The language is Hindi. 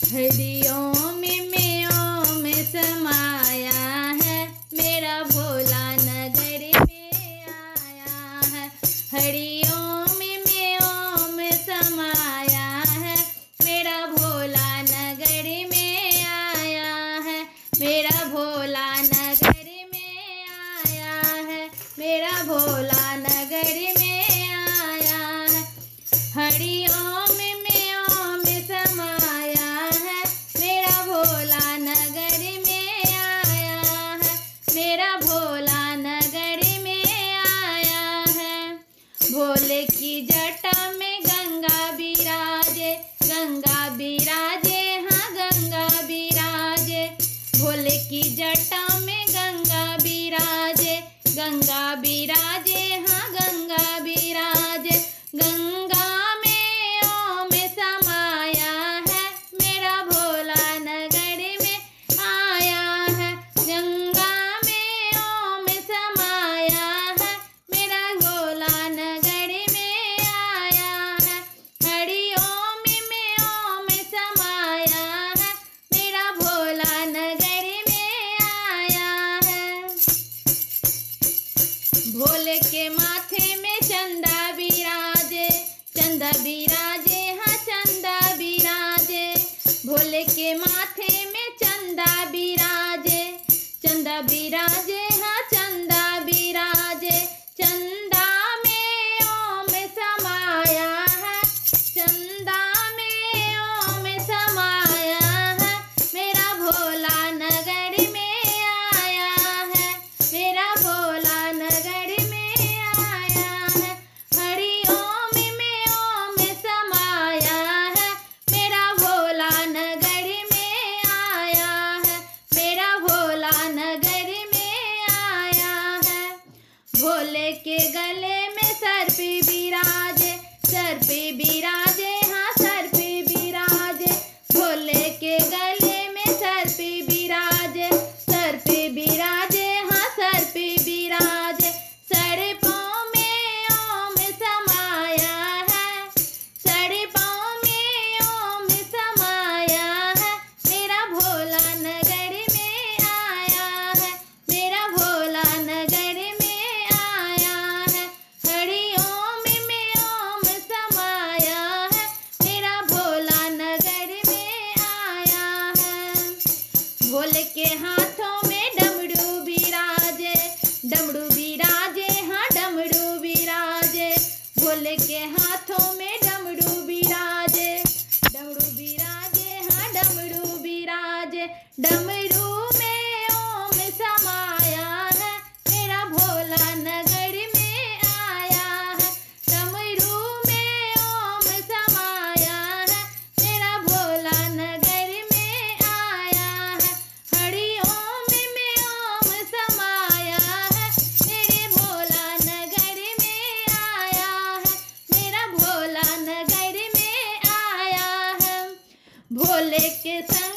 हरिओम में ओम समाया है, मेरा भोला नगर में आया है। हरिओम में ओम समाया है, मेरा भोला नगर में आया है। मेरा भोला नगर में आया है, मेरा भोला नगर में आया है। हरिओम में ओम समाया है, मेरा भोला नगर में आया है। मेरा भोला नगर में आया है। भोले की जटा में गंगा बिराजे, गंगा बिराजे, हाँ गंगा बिराजे। भोले की जटा में गंगा बिराजे, गंगा बिराजे, हाँ गंगा बिराजे। गंगा में ओम समाया है, मेरा भोला नगर में आया है। गंगा में ओम समाया है, मेरा भोला नगर में आया है। हरिओम में ओम समाया है, मेरा भोला नगर में आया है। भोले के माथे में चंदा बिराजे, चंदा बिराजे, हाँ चंदा बिराजे। भोले के माथे में चंदा बिराजे, चंदा बिराजे, हाँ चंदा बिराजे। चंदा में ओम समाया है, चंदा में ओम समाया है, मेरा भोला नगर में आया है। मेरा भोला नगर में आया है। हरिओम में ओम समाया है, मेरा भोला नगर में आया है। मेरा भोला नगर में आया है। भोले के गले में सर्प बिराजे, सर्प बिराजे, हाँ सर्प बिराजे। भोले के गले में सर्प बिराजे, सर्प बिराजे, हाँ सर्प बिराजे। सर्पों में ओम समाया है, सर्पों में ओम समाया है, मेरा भोला नगर में आया है। मेरा भोला नगर में आया है। हरिओम में ओम समाया है, मेरा भोला नगर में आया है। भोले के हाथों में डमरू बिराजे, डमरू बिराजे, हाँ डमरू बिराजे। भोले के हाथों में डमरू बिराजे, डमरू बिराजे, हाँ डमरू बिराजे। डमरू में ओम समाया है, मेरा भोला नगर में आया है। डमरू में ओम समाया है, मेरा भोला नगर में आया है। हरिओम में ओम समाया है, मेरे भोला नगर में आया है। मेरा भोला नगर में आया है। भोले के संग